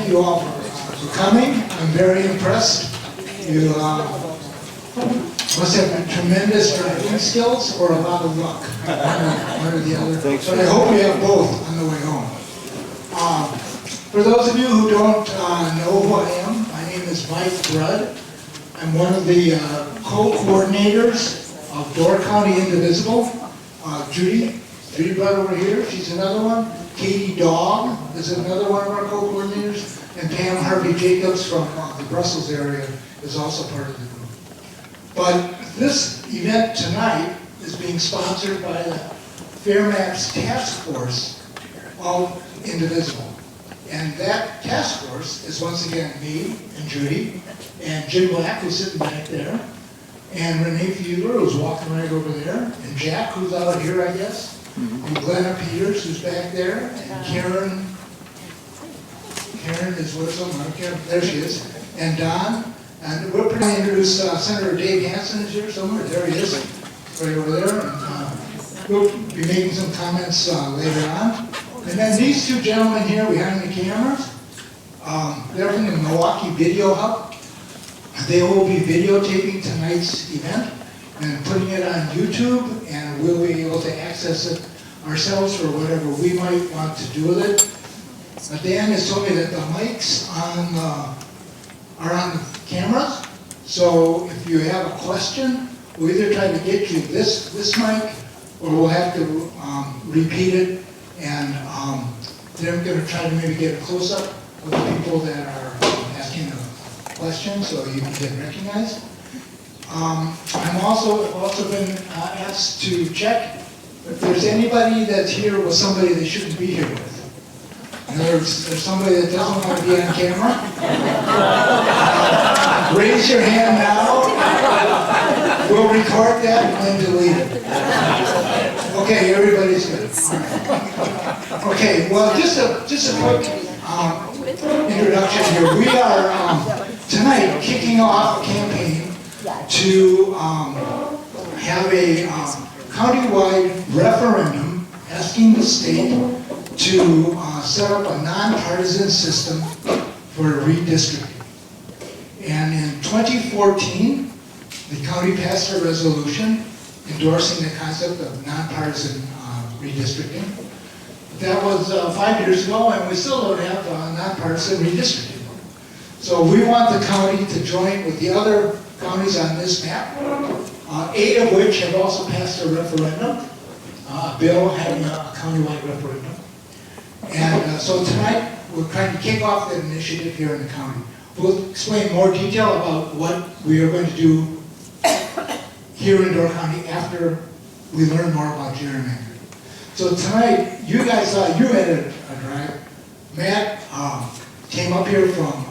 thank you all for coming. I'm very impressed. You must have tremendous driving skills or a lot of luck, one or the other. Thanks. But I hope you have both on the way home. For those of you who don't know who I am, my name is Mike Brodd. I'm one of the co-coordinators of Door County Indivisible. Judy Brodd over here, she's another one. Katie Dog is another one of our co-coordinators. And Pam Harvey-Jacobs from the Brussels area is also part of the group. But this event tonight is being sponsored by the Fairmaps Task Force of Indivisible. And that task force is once again me and Judy and Jim Black, who's sitting back there, and Renee Fiedler, who's walking right over there, and Jack, who's out here, I guess, and Glenna Peters, who's back there, and Karen is with somewhere, there she is, and Don. And we're going to introduce Senator Dave Hansen is here somewhere, there he is, right over there, and we'll be making some comments later on. And then these two gentlemen here behind the cameras, they're from the Milwaukee Video Hub. They will be videotaping tonight's event and putting it on YouTube, and we'll be able to access it ourselves for whatever we might want to do with it. Dan has told me that the mics are on the cameras, so if you have a question, we'll either try to get you this mic, or we'll have to repeat it, and they're going to try to maybe get a close-up of the people that are asking the question, so you can get recognized. I've also been asked to check if there's anybody that's here with somebody they shouldn't be here with. In other words, there's somebody that doesn't want to be on camera. Raise your hand now. We'll record that and then delete it. Okay, everybody's good. Okay, well, just a quick introduction here. We are tonight kicking off a campaign to have a countywide referendum asking the state to set up a nonpartisan system for redistricting. And in 2014, the county passed a resolution endorsing the concept of nonpartisan redistricting. That was 5 years ago, and we still don't have nonpartisan redistricting. So we want the county to join with the other counties on this map, 8 of which have also passed a referendum, a bill having a countywide referendum. And so tonight, we're trying to kick off that initiative here in the county. We'll explain more detail about what we are going to do here in Door County after we learn more about gerrymandering. So tonight, you guys saw, you had a drive. Matt came up here from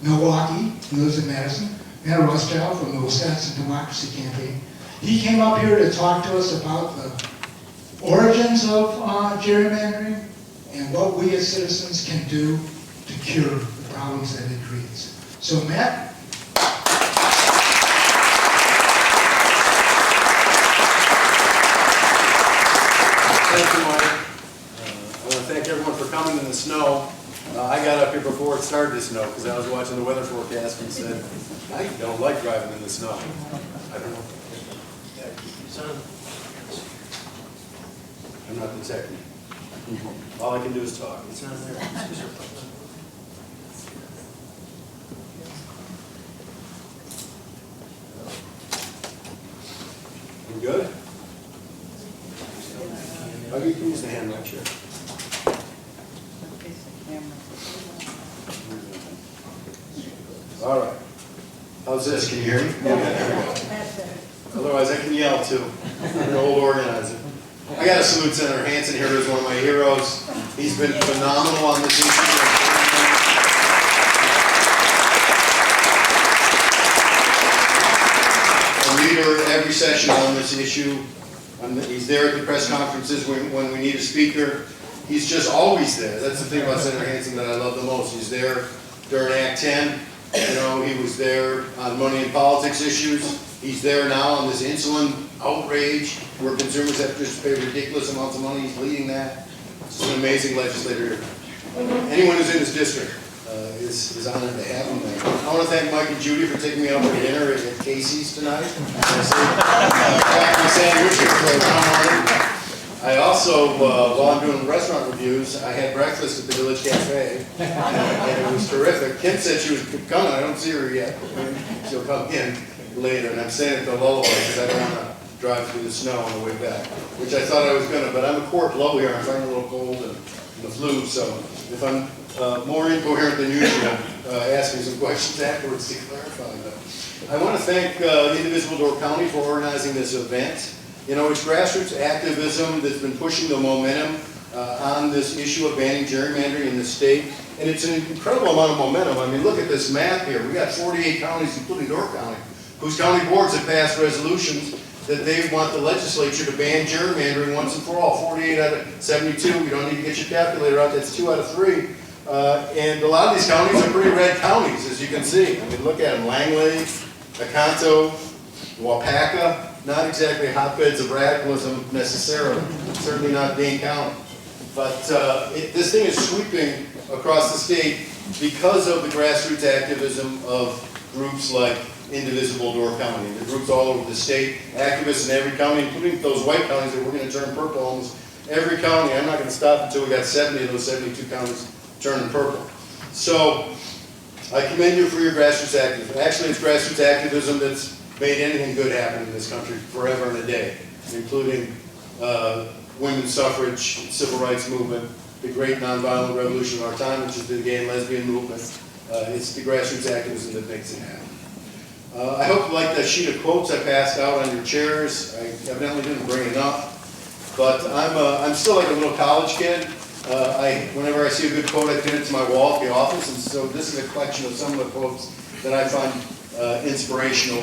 Milwaukee. He lives in Madison. Matt Rothschild from the Wisconsin Democracy Campaign. He came up here to talk to us about the origins of gerrymandering and what we as citizens can do to cure the problems that it creates. So Matt? Thank you, Mike. I want to thank everyone for coming in the snow. I got up here before it started to snow because I was watching the weather forecast and said, I don't like driving in the snow. I don't know. I'm not the technique. All I can do is talk. It's not there. We good? Oh, you can use the hand mic, sure. All right. How's this? Can you hear me? Yeah. Otherwise, I can yell too. I'm an old organizer. I got to salute Senator Hansen here, who's one of my heroes. He's been phenomenal on this issue. A leader at every session on this issue. He's there at the press conferences when we need a speaker. He's just always there. That's the thing about Senator Hansen that I love the most. He's there during Act 10. You know, he was there on money and politics issues. He's there now on this insulin outrage where consumers have to just pay ridiculous amounts of money. He's leading that. He's an amazing legislator. Anyone who's in his district, is honored to have him there. I want to thank Mike and Judy for taking me out for dinner at Casey's tonight. I also, while I'm doing restaurant reviews, I had breakfast at the Village Cafe, and it was terrific. Kim said she was coming. I don't see her yet. She'll come in later, and I'm staying at the Lullaby because I don't want to drive through the snow on the way back, which I thought I was going to, but I'm a quart low here. I'm feeling a little cold and the flu, so if I'm more incoherent than usual, ask me some questions afterwards to clarify that. I want to thank Indivisible Door County for organizing this event. You know, it's grassroots activism that's been pushing the momentum on this issue of banning gerrymandering in the state, and it's an incredible amount of momentum. I mean, look at this map here. We got 48 counties, including Door County, whose county boards have passed resolutions that they want the legislature to ban gerrymandering once and for all. 48 out of 72, you don't need to get your calculator out, that's 2 out of 3. And a lot of these counties are pretty red counties, as you can see. I mean, look at them, Langley, Oconto, Waupaca, not exactly hotbeds of radicalism necessarily, certainly not Dane County. But this thing is sweeping across the state because of the grassroots activism of groups like Indivisible Door County, the groups all over the state, activists in every county, including those white counties that we're going to turn purple almost every county. I'm not going to stop until we got 70 of those 72 counties turning purple. So I commend you for your grassroots activism. Actually, it's grassroots activism that's made anything good happen in this country forever and a day, including women's suffrage, civil rights movement, the great nonviolent revolution of our time, which is the gay and lesbian movement. It's the grassroots activism that makes it happen. I hope you like that sheet of quotes I passed out on your chairs. I evidently didn't bring enough, but I'm still like a little college kid. Whenever I see a good quote, I pin it to my wall at the office, and so this is a collection of some of the quotes that I find inspirational.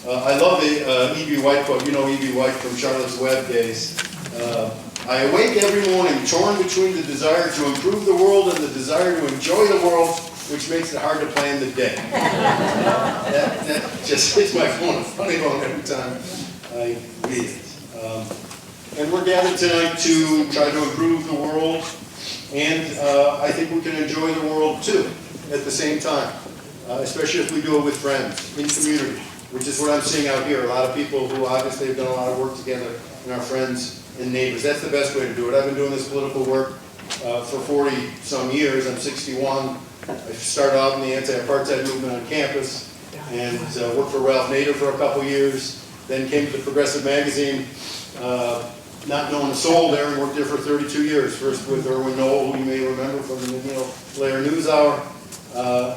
I love the E.B. White quote. You know E.B. White from Charlotte's Web days. I awake every morning torn between the desire to improve the world and the desire to enjoy the world, which makes it hard to plan the day. that just hits my phone, a funny bone every time I read it. And we're gathered tonight to try to improve the world, and I think we can enjoy the world too at the same time, especially if we do it with friends, in community, which is what I'm seeing out here. A lot of people who obviously have done a lot of work together, and our friends and neighbors. That's the best way to do it. I've been doing this political work for 40-some years. I'm 61. I started out in the anti-apartheid movement on campus and worked for Ralph Nader for a couple years, then came to the Progressive magazine, not knowing a soul there, and worked there for 32 years, first with Irwin Noel, who you may remember from the Blair NewsHour,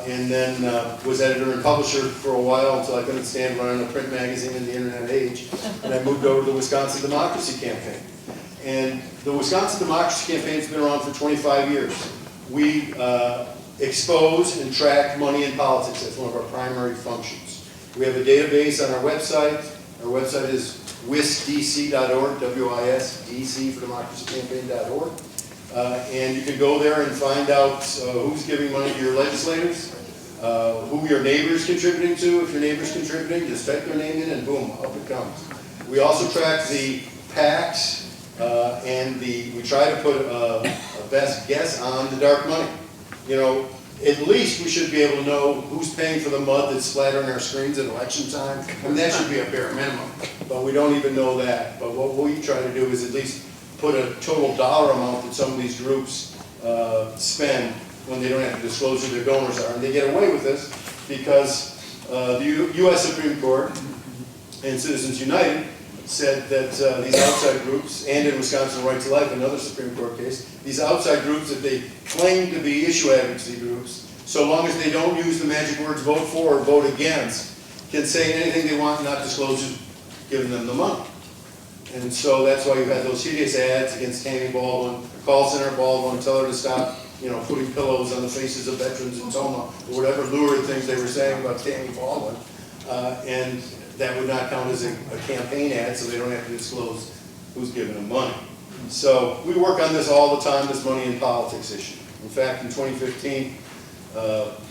and then was editor and publisher for a while until I couldn't stand running a print magazine in the internet age, and I moved over to the Wisconsin Democracy Campaign. And the Wisconsin Democracy Campaign has been around for 25 years. We expose and track money in politics. That's one of our primary functions. We have a database on our website. Our website is wisdc.org, W-I-S-D-C for democracycampaign.org. And you can go there and find out who's giving money to your legislators, who your neighbor's contributing to. If your neighbor's contributing, just type their name in and boom, up it comes. We also track the PACs, and we try to put a best guess on the dark money. You know, at least we should be able to know who's paying for the mud that's splattering our screens at election time. I mean, that should be a bare minimum, but we don't even know that. But what we try to do is at least put a total dollar amount that some of these groups spend when they don't have to disclose who their donors are. And they get away with this because the U.S. Supreme Court and Citizens United said that these outside groups, and in Wisconsin Right to Life, another Supreme Court case, these outside groups that they claim to be issue advocacy groups, so long as they don't use the magic words vote for or vote against, can say anything they want and not disclose who's giving them the money. And so that's why you had those hideous ads against Tammy Baldwin, call center Baldwin, tell her to stop, you know, putting pillows on the faces of veterans in Toma, or whatever lurid things they were saying about Tammy Baldwin. And that would not count as a campaign ad, so they don't have to disclose who's giving them money. So we work on this all the time, this money in politics issue. In fact, in 2015,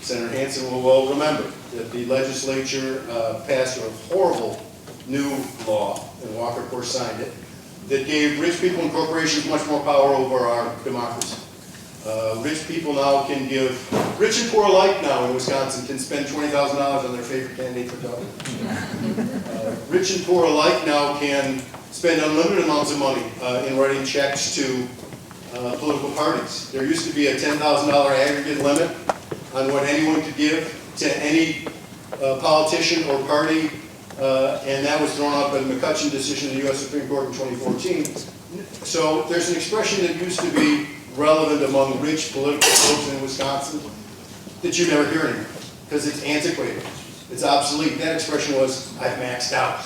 Senator Hansen will well remember that the legislature passed a horrible new law, and Walker, of course, signed it, that gave rich people and corporations much more power over our democracy. Rich people now can give, rich and poor alike now in Wisconsin can spend $20,000 on their favorite candidate for governor. Rich and poor alike now can spend unlimited amounts of money in writing checks to political parties. There used to be a $10,000 aggregate limit on what anyone could give to any politician or party, and that was thrown out by the McCutcheon decision in the U.S. Supreme Court in 2014. So there's an expression that used to be relevant among rich political folks in Wisconsin that you never hear anymore because it's antiquated, it's obsolete. That expression was, I've maxed out.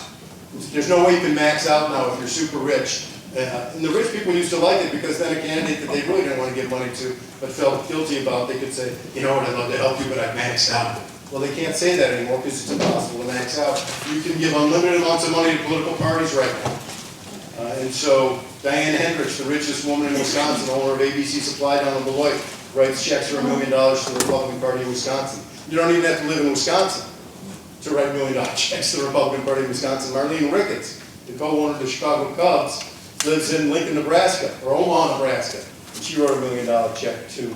There's no way you can max out now if you're super rich. And the rich people used to like it because then a candidate that they really didn't want to give money to but felt guilty about, they could say, you know what, I'd love to help you, but I've maxed out. Well, they can't say that anymore because it's impossible to max out. You can give unlimited amounts of money to political parties right now. And so Diane Hendricks, the richest woman in Wisconsin, owner of ABC Supply down in Beloit, writes checks for $1 million to the Republican Party of Wisconsin. You don't even have to live in Wisconsin to write $1 million checks to the Republican Party of Wisconsin. Marlene Ricketts, the co-owner of the Chicago Cubs, lives in Lincoln, Nebraska, or Omaha, Nebraska. And she wrote $1 million check to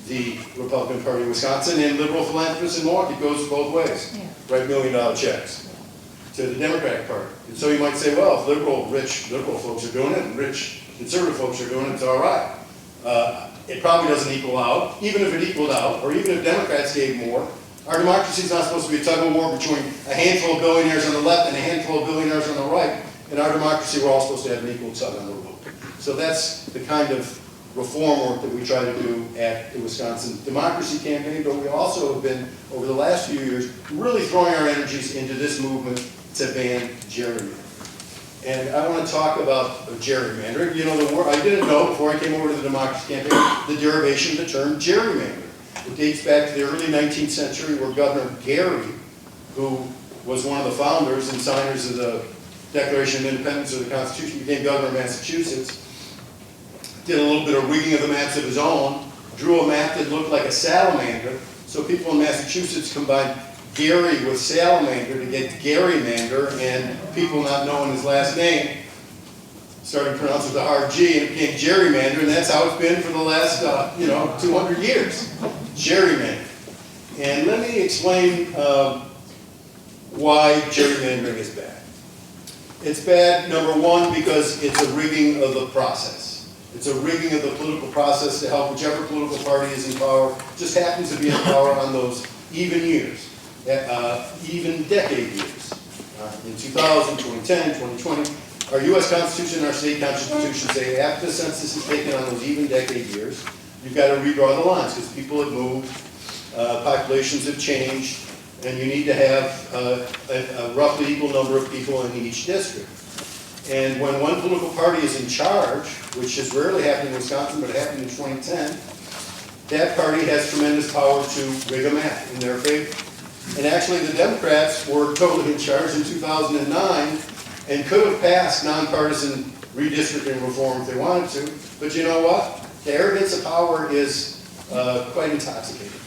the Republican Party of Wisconsin, and liberal philanthropists in Milwaukee. It goes both ways. Yeah. Write $1 million checks to the Democratic Party. And so you might say, well, if rich liberal folks are doing it, and rich conservative folks are doing it, it's all right. It probably doesn't equal out. Even if it equaled out, or even if Democrats gave more, our democracy is not supposed to be a tug of war between a handful of billionaires on the left and a handful of billionaires on the right. In our democracy, we're all supposed to have an equal tug on the rope. So that's the kind of reform work that we try to do at the Wisconsin Democracy Campaign, but we also have been, over the last few years, really throwing our energies into this movement to ban gerrymandering. And I want to talk about gerrymandering. You know, the word I didn't know before I came over to the Democracy Campaign, the derivation of the term gerrymandering. It dates back to the early 19th century where Governor Gerry, who was one of the founders and signers of the Declaration of Independence of the Constitution, became governor of Massachusetts, did a little bit of rigging of the maps of his own, drew a map that looked like a salamander, so people in Massachusetts combined Gary with salamander to get Gerrymander, and people not knowing his last name started to pronounce it with a hard G, and it became Gerrymander, and that's how it's been for the last 200 years. Gerrymander. And let me explain why gerrymandering is bad. It's bad, number one, because it's a rigging of the process. It's a rigging of the political process to help whichever political party is in power, just happens to be in power on those even years, even decade years. In 2000, 2010, 2020, our U.S. Constitution and our state constitution say after the census is taken on those even decade years, you've got to redraw the lines because people have moved, populations have changed, and you need to have a roughly equal number of people in each district. And when one political party is in charge, which has rarely happened in Wisconsin, but it happened in 2010, that party has tremendous power to rig a map in their favor. And actually the Democrats were totally in charge in 2009 and could have passed nonpartisan redistricting reform if they wanted to, but you know what? The arrogance of power is quite intoxicating.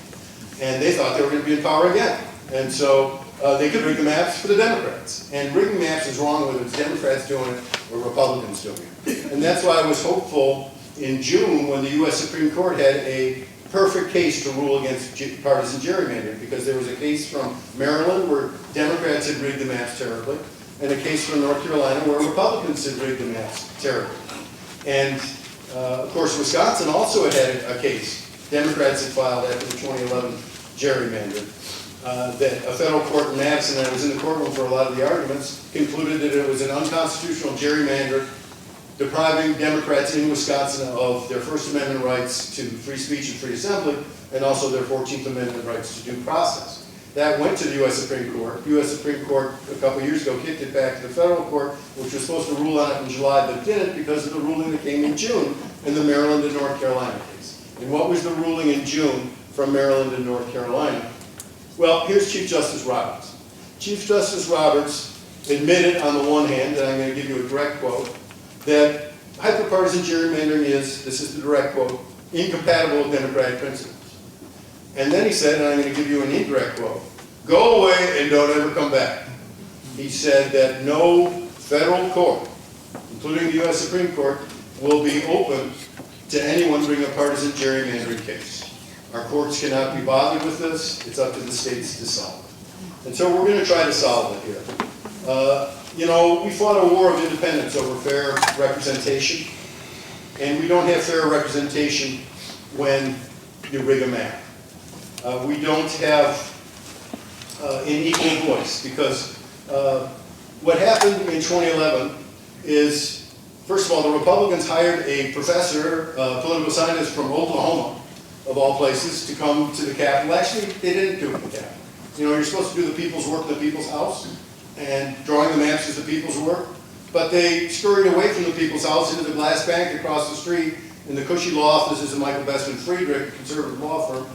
And they thought they were going to be in power again. And so they could rig the maps for the Democrats. And rigging maps is wrong whether it's Democrats doing it or Republicans doing it. And that's why I was hopeful in June when the U.S. Supreme Court had a perfect case to rule against partisan gerrymandering, because there was a case from Maryland where Democrats had rigged the maps terribly, and a case from North Carolina where Republicans had rigged the maps terribly. And of course, Wisconsin also had a case Democrats had filed after the 2011 gerrymander. That a federal court in Madison, and I was in the courtroom for a lot of the arguments, concluded that it was an unconstitutional gerrymander depriving Democrats in Wisconsin of their First Amendment rights to free speech and free assembly, and also their 14th Amendment rights to due process. That went to the U.S. Supreme Court. The U.S. Supreme Court a couple years ago kicked it back to the federal court, which was supposed to rule on it in July, but didn't because of the ruling that came in June in the Maryland and North Carolina case. And what was the ruling in June from Maryland and North Carolina? Well, here's Chief Justice Roberts. Chief Justice Roberts admitted on the one hand, and I'm going to give you a direct quote, that hyperpartisan gerrymandering is, this is the direct quote, incompatible with democratic principles. And then he said, and I'm going to give you an indirect quote, go away and don't ever come back. He said that no federal court, including the U.S. Supreme Court, will be open to anyone bring a partisan gerrymandering case. Our courts cannot be bothered with this. It's up to the states to solve it. And so we're going to try to solve it here. You know, we fought a war of independence over fair representation, and we don't have fair representation when you rig a map. We don't have an equal voice, because what happened in 2011 is, first of all, the Republicans hired a professor, political scientist from Oklahoma, of all places, to come to the Capitol. Actually, they didn't do it in the Capitol. You know, you're supposed to do the people's work in the people's house, and drawing the maps is the people's work. But they scurried away from the people's house into the glass bank across the street in the cushy law offices of Michael Bestman Friedrich, a conservative law firm,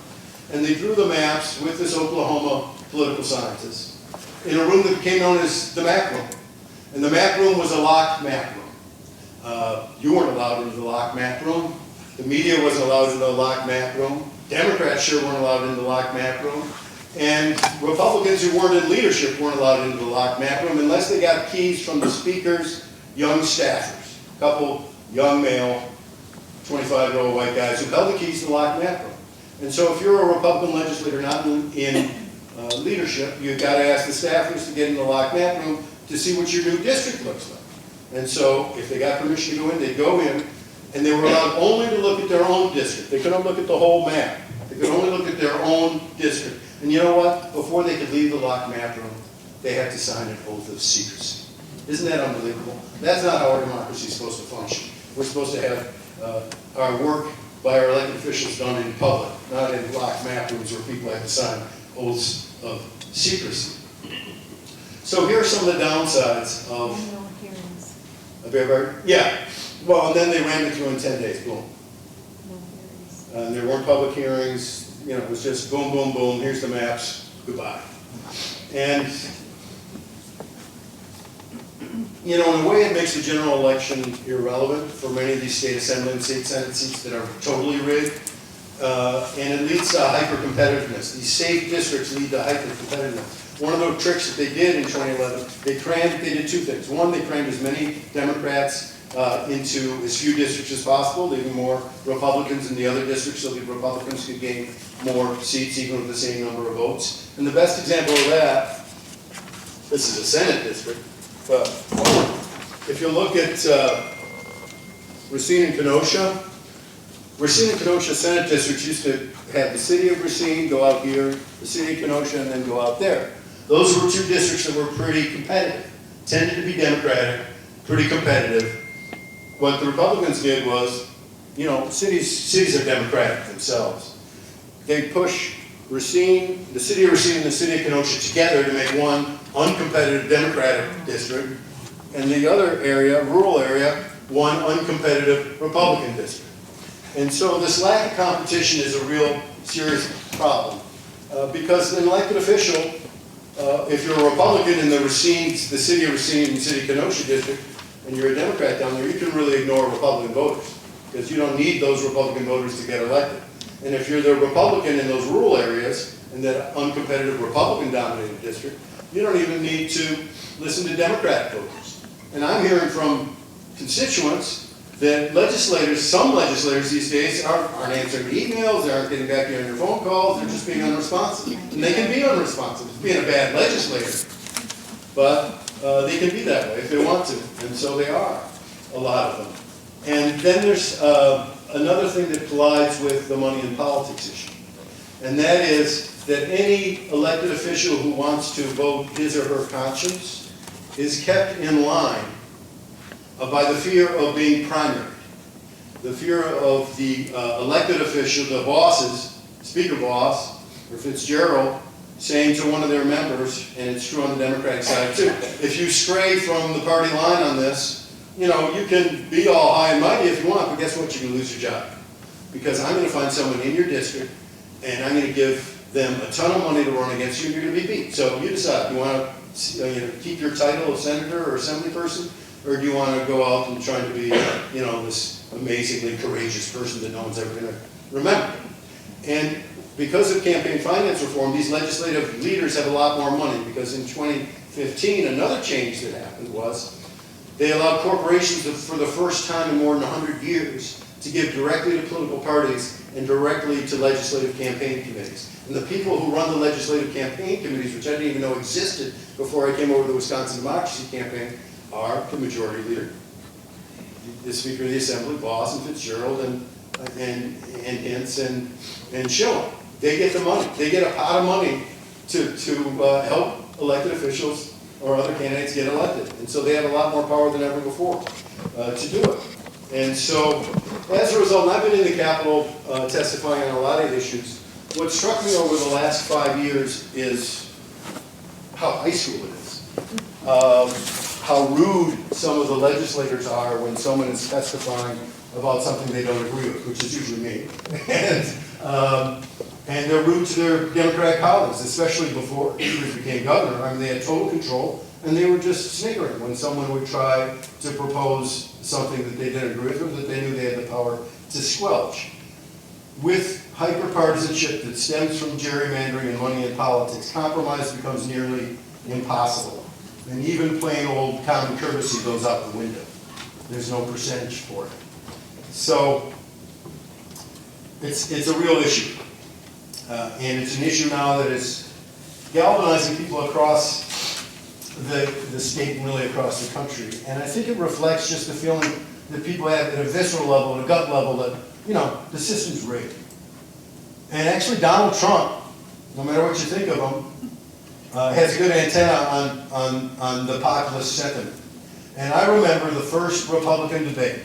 and they drew the maps with this Oklahoma political scientist in a room that became known as the map room. And the map room was a locked map room. You weren't allowed into the locked map room. The media wasn't allowed into the locked map room. Democrats sure weren't allowed into the locked map room. And Republicans who weren't in leadership weren't allowed into the locked map room unless they got keys from the speaker's young staffers. A couple young male, 25-year-old white guys who held the keys to the locked map room. And so if you're a Republican legislator not in leadership, you've got to ask the staffers to get in the locked map room to see what your new district looks like. And so if they got permission to go in, they'd go in, and they were allowed only to look at their own district. They couldn't look at the whole map. They could only look at their own district. And you know what? Before they could leave the locked map room, they had to sign an oath of secrecy. Isn't that unbelievable? That's not how our democracy is supposed to function. We're supposed to have our work by our elected officials done in public, not in locked map rooms where people have to sign oaths of secrecy. So here are some of the downsides of yeah. Well, and then they ran it through in 10 days. Boom. And there weren't public hearings. You know, it was just boom, boom, boom. Here's the maps. Goodbye. And you know, in a way, it makes the general election irrelevant for many of these state assembly and state senate seats that are totally rigged. And it leads to hyper-competitiveness. These safe districts lead to hyper-competitiveness. One of the tricks that they did in 2011, they did two things. One, they crammed as many Democrats into as few districts as possible, leaving more Republicans in the other districts so the Republicans could gain more seats even with the same number of votes. And the best example of that, this is a Senate district, but if you look at Racine and Kenosha, Racine and Kenosha Senate districts used to have the city of Racine go out here, the city of Kenosha, and then go out there. Those were two districts that were pretty competitive, tended to be Democratic, pretty competitive. What the Republicans did was, you know, cities are Democratic themselves. They push Racine, the city of Racine and the city of Kenosha together to make one uncompetitive Democratic district, and the other area, rural area, one uncompetitive Republican district. And so this lack of competition is a real serious problem. Because an elected official, if you're a Republican in the city of Racine and the city of Kenosha district, and you're a Democrat down there, you can really ignore Republican voters, because you don't need those Republican voters to get elected. And if you're the Republican in those rural areas, in that uncompetitive Republican-dominated district, you don't even need to listen to Democratic voters. And I'm hearing from constituents that some legislators these days aren't answering emails, they aren't getting back to you on your phone calls, they're just being unresponsive. And they can be unresponsive. It's being a bad legislator. But they can be that way if they want to, and so they are, a lot of them. And then there's another thing that collides with the money in politics issue, and that is that any elected official who wants to vote his or her conscience is kept in line by the fear of being primaried, the fear of the elected official, the bosses, Speaker Boss, or Fitzgerald, saying to one of their members, and it's true on the Democratic side too, if you stray from the party line on this, you know, you can be all high and mighty if you want, but guess what? You can lose your job. Because I'm going to find someone in your district, and I'm going to give them a ton of money to run against you, and you're going to be beat. So you decide, you want to keep your title of senator or assembly person, or do you want to go out and try to be, this amazingly courageous person that no one's ever going to remember? And because of campaign finance reform, these legislative leaders have a lot more money, because in 2015, another change that happened was they allowed corporations for the first time in more than 100 years to give directly to political parties and directly to legislative campaign committees. And the people who run the legislative campaign committees, which I didn't even know existed before I came over to the Wisconsin Democracy Campaign, are the majority leader. The Speaker of the Assembly, Boss and Fitzgerald and Hansen and Schilling. They get the money. They get a pot of money to help elected officials or other candidates get elected. And so they have a lot more power than ever before to do it. And so, as a result, and I've been in the Capitol testifying on a lot of issues. What struck me over the last 5 years is how high school it is. How rude some of the legislators are when someone is testifying about something they don't agree with, which is usually me. And they're rude to their Democratic colleagues, especially before Peters became governor. I mean, they had total control, and they were just sniggering when someone would try to propose something that they didn't agree with or that they knew they had the power to squelch. With hyper-partisanship that stems from gerrymandering and money in politics, compromise becomes nearly impossible. And even plain old common courtesy goes out the window. There's no percentage for it. So it's a real issue. And it's an issue now that is galvanizing people across the state and really across the country. And I think it reflects just the feeling that people have at a visceral level, at a gut level, that, you know, the system's rigged. And actually Donald Trump, no matter what you think of him, has a good antenna on the populist sentiment. And I remember the first Republican debate,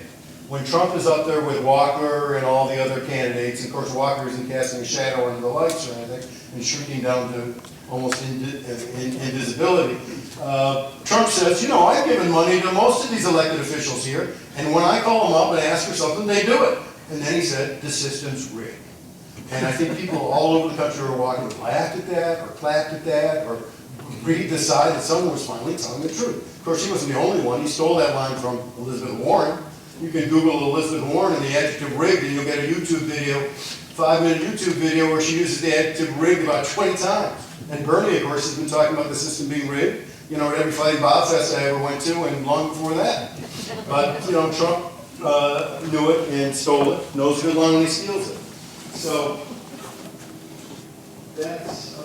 when Trump is up there with Walker and all the other candidates. Of course, Walker isn't casting a shadow under the lights or anything and shrinking down to almost invisibility. Trump says, you know, I've given money to most of these elected officials here, and when I call them up and ask for something, they do it. And then he said, the system's rigged. And I think people all over the country were walking, laughed at that, or clapped at that, or breathed a sigh that someone was finally telling the truth. Of course, he wasn't the only one. He stole that line from Elizabeth Warren. You can Google Elizabeth Warren and the adjective rigged, and you'll get a YouTube video, 5-minute YouTube video where she uses the adjective rigged about 20 times. And Bernie, of course, has been talking about the system being rigged, you know, at every Fighting Bob Fest I ever went to, and long before that. But, you know, Trump knew it and stole it, knows a good line when he steals it. So, that's,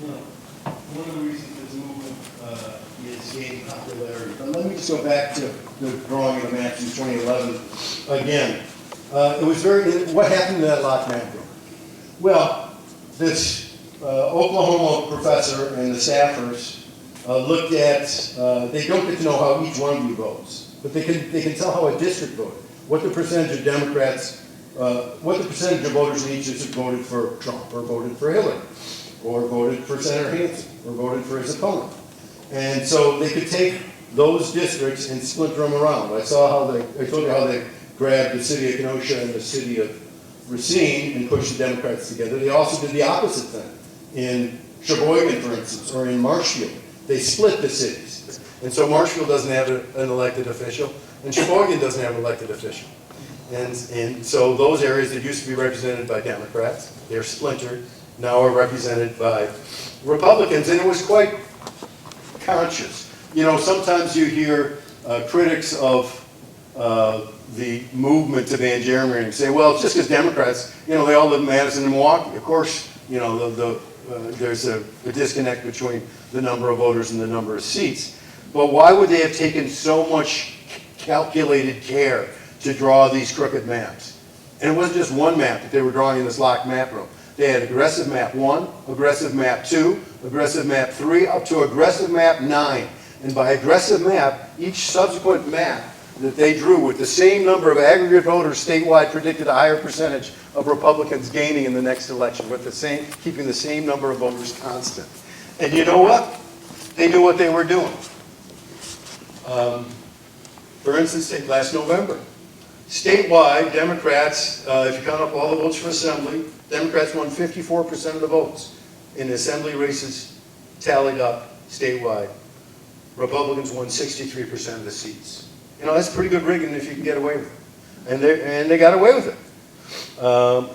you know, one of the reasons this movement is gaining popularity. But let me just go back to the drawing of the maps in 2011 again. It was what happened to that locked map room? Well, this Oklahoma professor and the staffers looked at, they don't get to know how each one of you votes, but they can tell how a district voted, what the percentage of Democrats, what the percentage of voters in each district voted for Trump, or voted for Hillary, or voted for Senator Hansen, or voted for his opponent. And so they could take those districts and splinter them around. I told you how they grabbed the city of Kenosha and the city of Racine and pushed the Democrats together. They also did the opposite thing in Sheboygan, for instance, or in Marshfield. They split the cities. And so Marshfield doesn't have an elected official, and Sheboygan doesn't have an elected official. And so those areas that used to be represented by Democrats, they're splintered, now are represented by Republicans, and it was quite conscious. You know, sometimes you hear critics of the movement to ban gerrymandering say, well, it's just because Democrats, you know, they all live in Madison and Milwaukee. Of course, you know, there's a disconnect between the number of voters and the number of seats. But why would they have taken so much calculated care to draw these crooked maps? And it wasn't just one map that they were drawing in this locked map room. They had aggressive map 1, aggressive map 2, aggressive map 3, up to aggressive map 9. And by aggressive map, each subsequent map that they drew with the same number of aggregate voters statewide predicted a higher percentage of Republicans gaining in the next election, with keeping the same number of voters constant. And you know what? They knew what they were doing. For instance, take last November. Statewide, Democrats, if you count up all the votes for Assembly, Democrats won 54% of the votes in Assembly races tallied up statewide. Republicans won 63% of the seats. You know, that's pretty good rigging if you can get away with it. And they got away with it.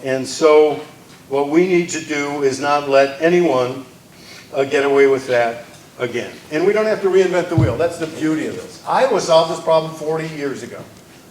And so what we need to do is not let anyone get away with that again. And we don't have to reinvent the wheel. That's the beauty of this. Iowa solved this problem 40 years ago.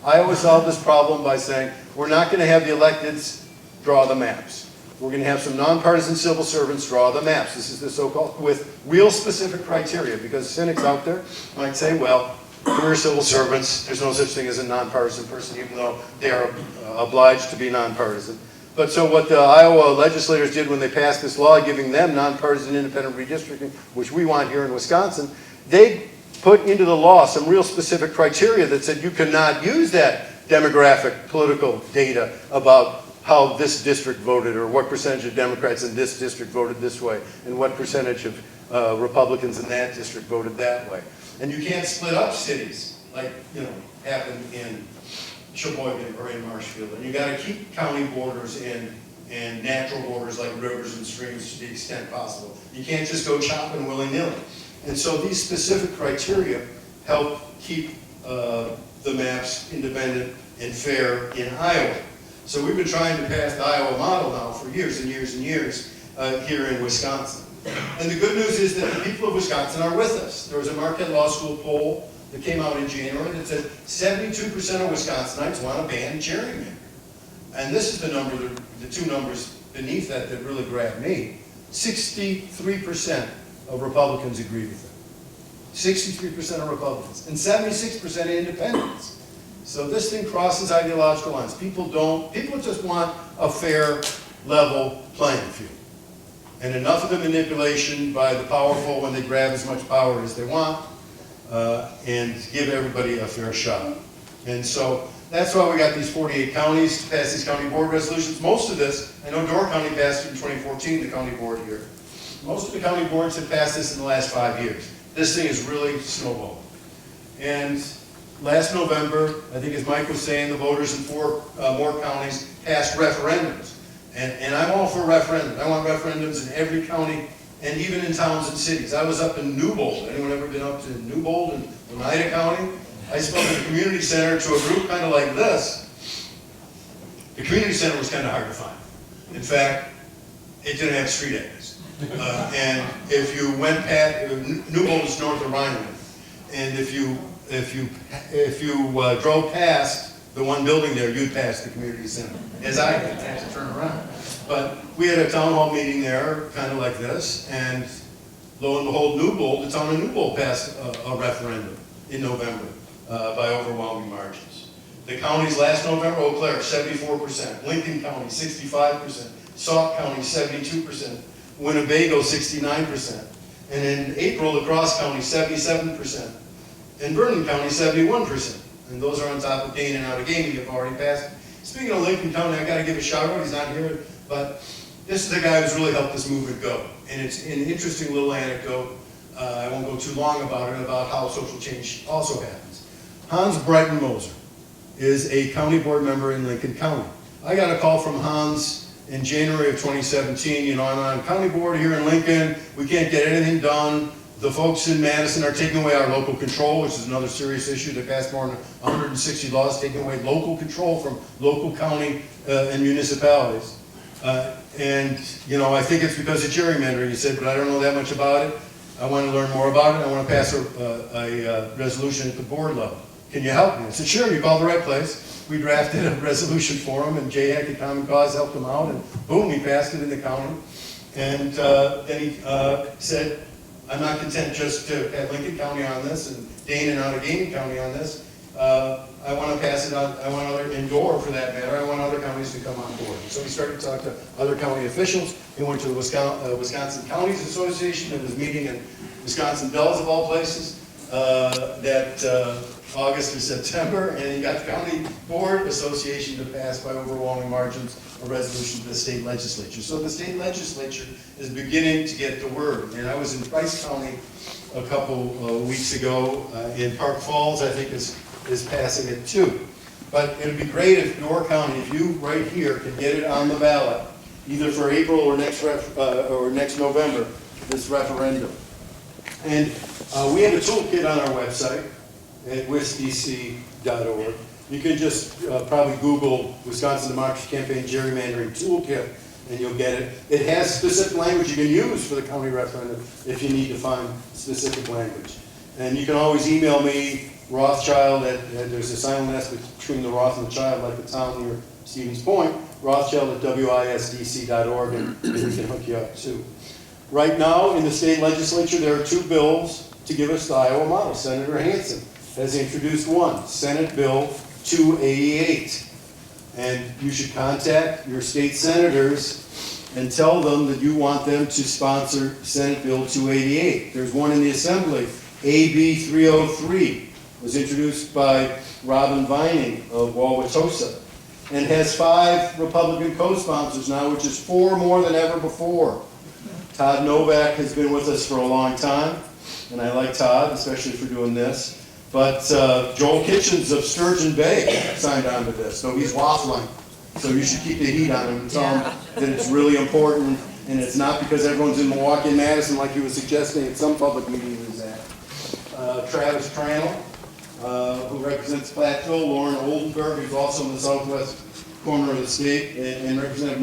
Iowa solved this problem by saying, we're not going to have the electeds draw the maps. We're going to have some nonpartisan civil servants draw the maps. This is the so-called, with real specific criteria, because cynics out there might say, well, career civil servants, there's no such thing as a nonpartisan person, even though they are obliged to be nonpartisan. But so what the Iowa legislators did when they passed this law giving them nonpartisan independent redistricting, which we want here in Wisconsin, they put into the law some real specific criteria that said you cannot use that demographic political data about how this district voted, or what percentage of Democrats in this district voted this way, and what percentage of Republicans in that district voted that way. And you can't split up cities like, happened in Sheboygan or in Marshfield. And you got to keep county borders and natural borders like rivers and streams to the extent possible. You can't just go chopping willy-nilly. And so these specific criteria help keep the maps independent and fair in Iowa. So we've been trying to pass the Iowa model now for years and years and years here in Wisconsin. And the good news is that the people of Wisconsin are with us. There was a Marquette Law School poll that came out in January that said 72% of Wisconsinites want to ban gerrymandering. And this is the number, the two numbers beneath that that really grabbed me. 63% of Republicans agree with it. 63% of Republicans. And 76% of independents. So this thing crosses ideological lines. People just want a fair, level playing field. And enough of the manipulation by the powerful when they grab as much power as they want, and give everybody a fair shot. And so that's why we got these 48 counties to pass these county board resolutions. Most of this, I know Door County passed it in 2014, the county board here. Most of the county boards have passed this in the last 5 years. This thing is really snowballing. And last November, I think as Mike was saying, the voters in four more counties passed referendums. And I'm all for referendums. I want referendums in every county and even in towns and cities. I was up in Newbold. Anyone ever been up to Newbold in Oneida County? I spoke at the community center to a group kind of like this. The community center was kind of hard to find. In fact, it didn't have street address. And if you went past, Newbold is north of Rhineland, and if you drove past the one building there, you'd pass the community center. As I did, I had to turn around. But we had a town hall meeting there, kind of like this, and lo and behold, Newbold, the town of Newbold passed a referendum in November by overwhelming margins. The counties last November, Eau Claire, 74%, Lincoln County, 65%, Sauk County, 72%, Winnebago, 69%, and in April, La Crosse County, 77%, and Vernon County, 71%. And those are on top of Dane and Outagamie have already passed. Speaking of Lincoln County, I've got to give a shout out. He's not here, but this is the guy who's really helped this movement go. And it's an interesting little anecdote. I won't go too long about it, about how social change also happens. Hans Breitenmoser is a county board member in Lincoln County. I got a call from Hans in January of 2017. I'm on county board here in Lincoln. We can't get anything done. The folks in Madison are taking away our local control, which is another serious issue. They passed more than 160 laws taking away local control from local county and municipalities. And I think it's because of gerrymandering. He said, but I don't know that much about it. I want to learn more about it. I want to pass a resolution at the board level. Can you help me? I said, sure, you called the right place. We drafted a resolution for him, and Jay Heck at Common Cause helped him out, and boom, he passed it in the county. And then he said, I'm not content just to have Lincoln County on this and Dane and Outagamie County on this. I want to pass it on, I want other, and Gore for that matter, I want other counties to come on board. So we started to talk to other county officials. He went to the Wisconsin Counties Association and was meeting in Wisconsin Dells of all places that August or September, and he got the County Board Association to pass by overwhelming margins a resolution to the state legislature. So the state legislature is beginning to get the word. And I was in Price County a couple weeks ago in Park Falls, I think is passing it too. But it would be great if Door County, if you right here can get it on the ballot, either for April or next November, this referendum. And we have a toolkit on our website at wisdc.org. You can just probably Google Wisconsin Democracy Campaign Gerrymandering Toolkit and you'll get it. It has specific language you can use for the county referendum if you need to find specific language. And you can always email me Rothschild, there's a silent S between the Roth and the Child, like the town near Stevens Point, Rothschild at wisdc.org, and we can hook you up too. Right now, in the state legislature, there are 2 bills to give us the Iowa model. Senator Hansen has introduced one, Senate Bill 288. And you should contact your state senators and tell them that you want them to sponsor Senate Bill 288. There's one in the Assembly, AB 303, was introduced by Robin Vining of Wauwatosa, and has 5 Republican co-sponsors now, which is 4 more than ever before. Todd Novak has been with us for a long time, and I like Todd, especially for doing this. But Joel Kitchens of Sturgeon Bay signed on to this, so he's waffling. So you should keep the heat on him and tell him that it's really important, and it's not because everyone's in Milwaukee and Madison like he was suggesting at some public meeting he was at. Travis Tranel, who represents Platteville, Lauren Oldenburg, who's also in the southwest corner of the state, and Representative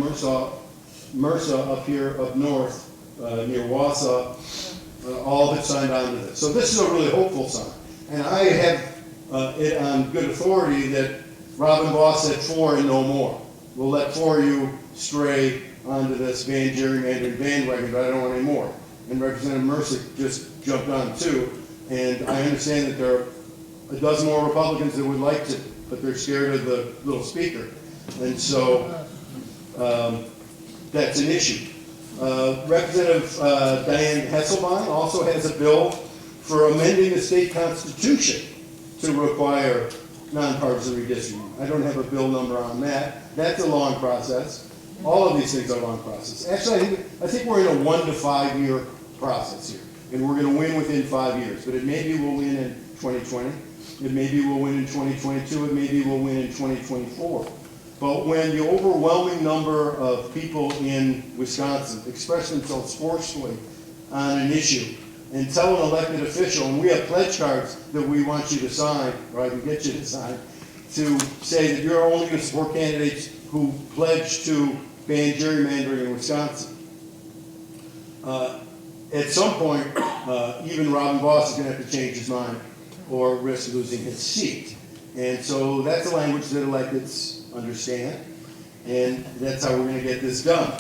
Mersa up here up north, near Wausau, all have signed on to this. So this is a really hopeful sign. And I have it on good authority that Robin Boss said 4 and no more. We'll let 4 of you stray onto this gerrymandering bandwagon, but I don't want any more. And Representative Mercer just jumped on too. And I understand that there are a dozen more Republicans that would like to, but they're scared of the little speaker. And so that's an issue. Representative Diane Hesselbein also has a bill for amending the state constitution to require nonpartisan redistricting. I don't have a bill number on that. That's a long process. All of these things are long processes. Actually, I think we're in a 1 to 5 year process here, and we're going to win within 5 years. But it maybe we'll win in 2020. It maybe we'll win in 2022. It maybe we'll win in 2024. But when the overwhelming number of people in Wisconsin express themselves forcefully on an issue and tell an elected official, and we have pledge cards that we want you to sign, or I can get you to sign, to say that you're only going to support candidates who pledge to ban gerrymandering in Wisconsin. At some point, even Robin Boss is going to have to change his mind or risk losing his seat. And so that's a language that electeds understand, and that's how we're going to get this done.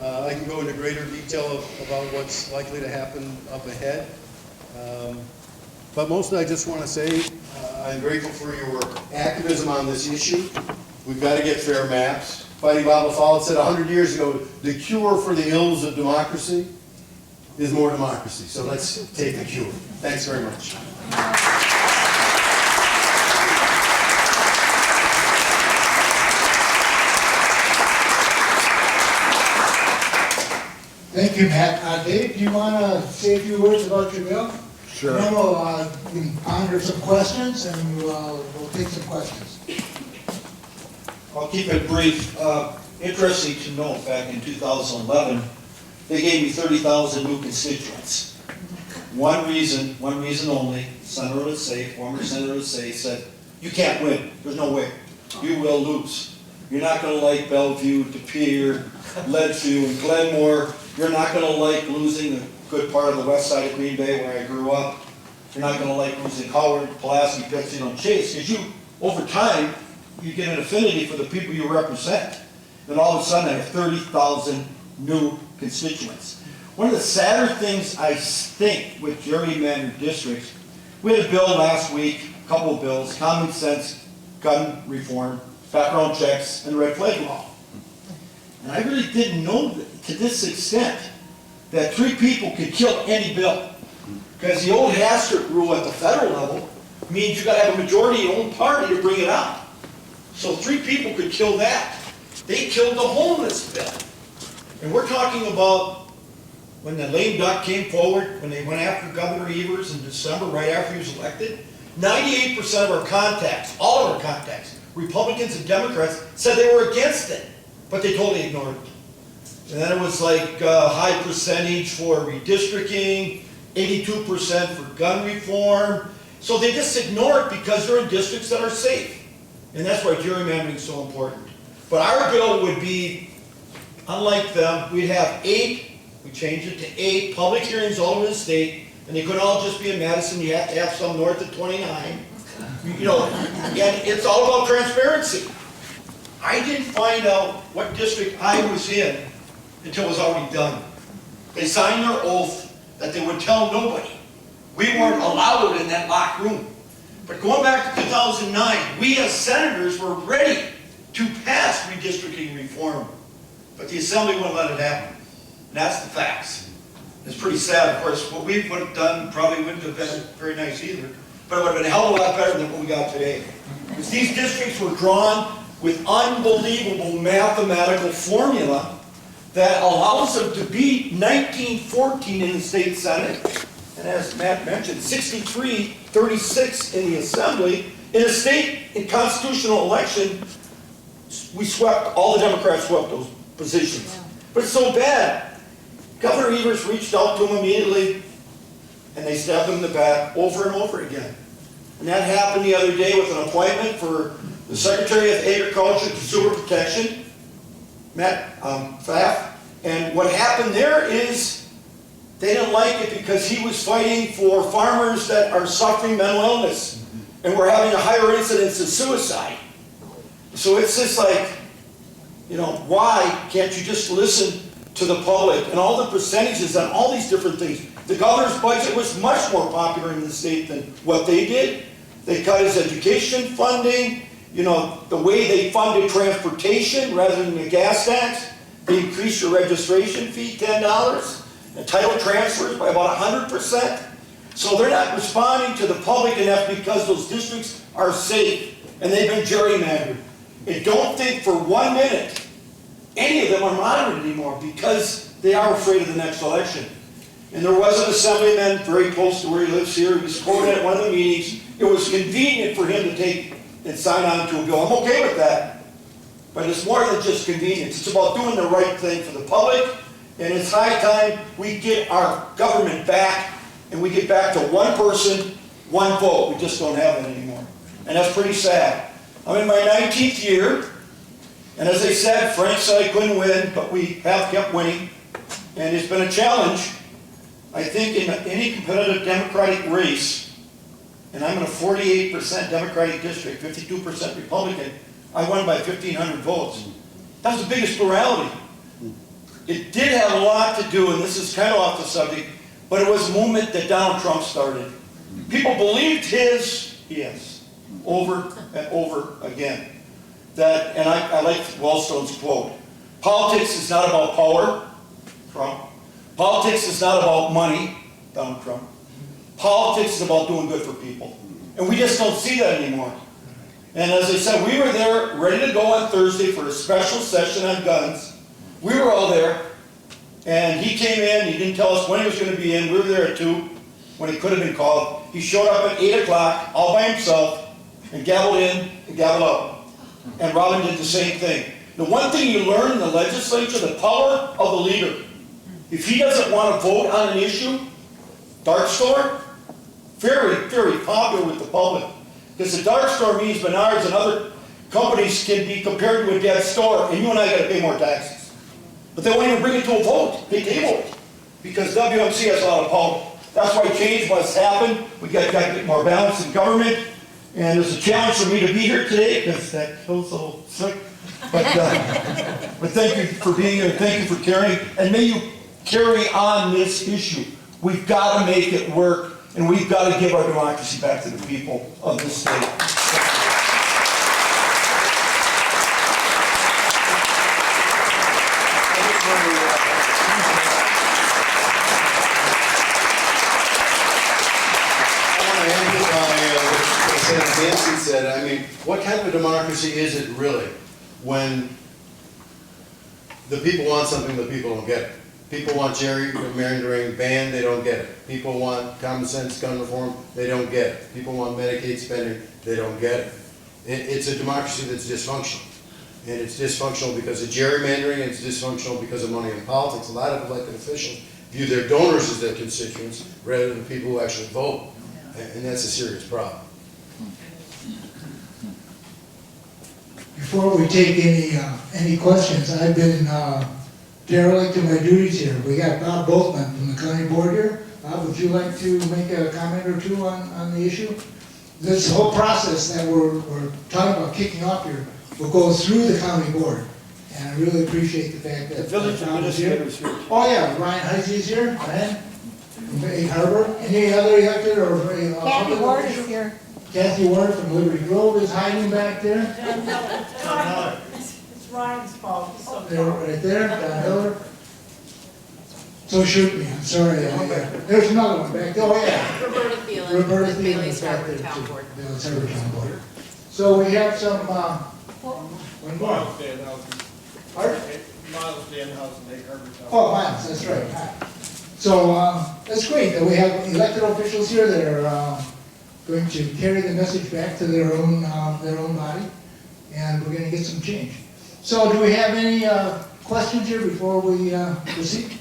I can go into greater detail about what's likely to happen up ahead. But mostly I just want to say I'm grateful for your activism on this issue. We've got to get fair maps. Fighting Bob Follett said 100 years ago, the cure for the ills of democracy is more democracy. So let's take the cure. Thanks very much. Thank you, Matt. Dave, do you want to say a few words about your bill? Sure. And then we'll ponder some questions, and we'll take some questions. I'll keep it brief. Interesting to note, back in 2011, they gave me 30,000 new constituents. One reason only, Senator Lissay, former Senator Lissay, said, you can't win. There's no way. You will lose. You're not going to like Bellevue, De Pere, Leadview, and Glenmore. You're not going to like losing a good part of the west side of Green Bay where I grew up. You're not going to like losing Howard, Pulaski, Pittston, and Chase, because you, over time, you get an affinity for the people you represent. Then all of a sudden I have 30,000 new constituents. One of the sadder things I think with gerrymandered districts, we had a bill last week, a couple of bills, common sense, gun reform, background checks, and the red flag law. And I really didn't know to this extent that 3 people could kill any bill. Because the old Hastert rule at the federal level means you got to have a majority of your own party to bring it out. So 3 people could kill that. They killed the homeless bill. And we're talking about when the lame duck came forward, when they went after Governor Evers in December, right after he was elected, 98% of our contacts, all of our contacts, Republicans and Democrats, said they were against it, but they totally ignored it. And then it was like a high percentage for redistricting, 82% for gun reform. So they just ignore it because they're in districts that are safe. And that's why gerrymandering is so important. But our bill would be, unlike them, we'd have 8, we changed it to 8 public hearings all over the state And they couldn't all just be in Madison, you have to have some north of 29. You know, and it's all about transparency. I didn't find out what district I was in until it was already done. They signed their oath that they would tell nobody. We weren't allowed in that locked room. But going back to 2009, we as senators were ready to pass redistricting reform. But the Assembly wouldn't let it happen. And that's the facts. It's pretty sad, of course. What we would have done probably wouldn't have been very nice either. But it would have been a hell of a lot better than what we got today. Because these districts were drawn with unbelievable mathematical formula that allows them to beat 1914 in the state senate. And as Matt mentioned, 63-36 in the assembly. In a state, in constitutional election, we swept, all the Democrats swept those positions. But it's so bad. Governor Evers reached out to them immediately, and they stabbed him in the back over and over again. And that happened the other day with an appointment for the Secretary of Agriculture, Consumer Protection, Matt Pfaff. And what happened there is they didn't like it because he was fighting for farmers that are suffering mental illness and were having a higher incidence of suicide. So it's just like, you know, why can't you just listen to the public and all the percentages on all these different things? The governor's budget was much more popular in the state than what they did. They cut his education funding, you know, the way they funded transportation rather than the gas tax. They increased your registration fee $10, and title transfers by about 100%. So they're not responding to the public enough because those districts are safe and they've been gerrymandered. And don't think for 1 minute any of them are moderate anymore because they are afraid of the next election. And there was an assemblyman very close to where he lives here. He was quoted at one of the meetings. It was convenient for him to take and sign on to a bill. I'm okay with that. But it's more than just convenience. It's about doing the right thing for the public. And it's high time we get our government back and we get back to one person, one vote. We just don't have it anymore. And that's pretty sad. I'm in my 19th year. And as I said, Frank said I couldn't win, but we have kept winning. And it's been a challenge. I think in any competitive Democratic race, and I'm in a 48% Democratic district, 52% Republican, I won by 1,500 votes. That was the biggest plurality. It did have a lot to do, and this is kind of off the subject, but it was a movement that Donald Trump started. People believed his yes over and over again. That, and I like Wellstone's quote, politics is not about power, Trump. Politics is not about money, Donald Trump. Politics is about doing good for people. And we just don't see that anymore. And as I said, we were there ready to go on Thursday for a special session on guns. We were all there. And he came in, he didn't tell us when he was going to be in. We were there at 2 when he could have been called. He showed up at 8 o'clock all by himself and gabbled in and gabbled out. And Robin did the same thing. The one thing you learn in the legislature, the power of the leader. If he doesn't want to vote on an issue, dark store, very, very popular with the public. Because the dark store means Menards and other companies can be compared to a dead store, and you and I got to pay more taxes. But they won't even bring it to a vote. They table it. Because WMC has a lot of power. That's why change must happen. We got to get more balance in government. And it's a challenge for me to be here today, because that feels a little sick. But thank you for being here. Thank you for caring. And may you carry on this issue. We've got to make it work, and we've got to give our democracy back to the people of this state. Dave Hansen said, I mean, what kind of a democracy is it really when the people want something, the people don't get it? People want gerrymandering banned, they don't get it. People want common sense gun reform, they don't get it. People want Medicaid spending, they don't get it. It's a democracy that's dysfunctional. And it's dysfunctional because of gerrymandering, and it's dysfunctional because of money in politics. A lot of elected officials view their donors as their constituents rather than people who actually vote. And that's a serious problem. Before we take any questions, I've been derelict in my duties here. We got Bob Boltman from the county board here. would you like to make a comment or two on the issue? This whole process that we're talking about kicking off here will go through the county board. And I really appreciate the fact that. The village administrator's here. Oh, yeah, Ryan Heisey's here, Ryan, from Egg Harbor. Any other elected or? Kathy Ward is here. Kathy Ward from Liberty Grove is hiding back there. It's Ryan's fault. He's so They're right there, Don Hiller. So shoot me, I'm sorry. There's another one back there, oh, yeah. Roberta Thielen. Roberta with Thielen Bailey's is back Harbor there Town too. Board. Bailey's Harbor Town Board. So we have some, one more. Miles Danhausen. Art? Miles Danhausen, Egg Harbor Town. Oh, Miles, that's right. Hi. So, that's great that we have elected officials here that are, going to carry the message back to their own body, and we're gonna get some change. So do we have any, questions here before we, proceed?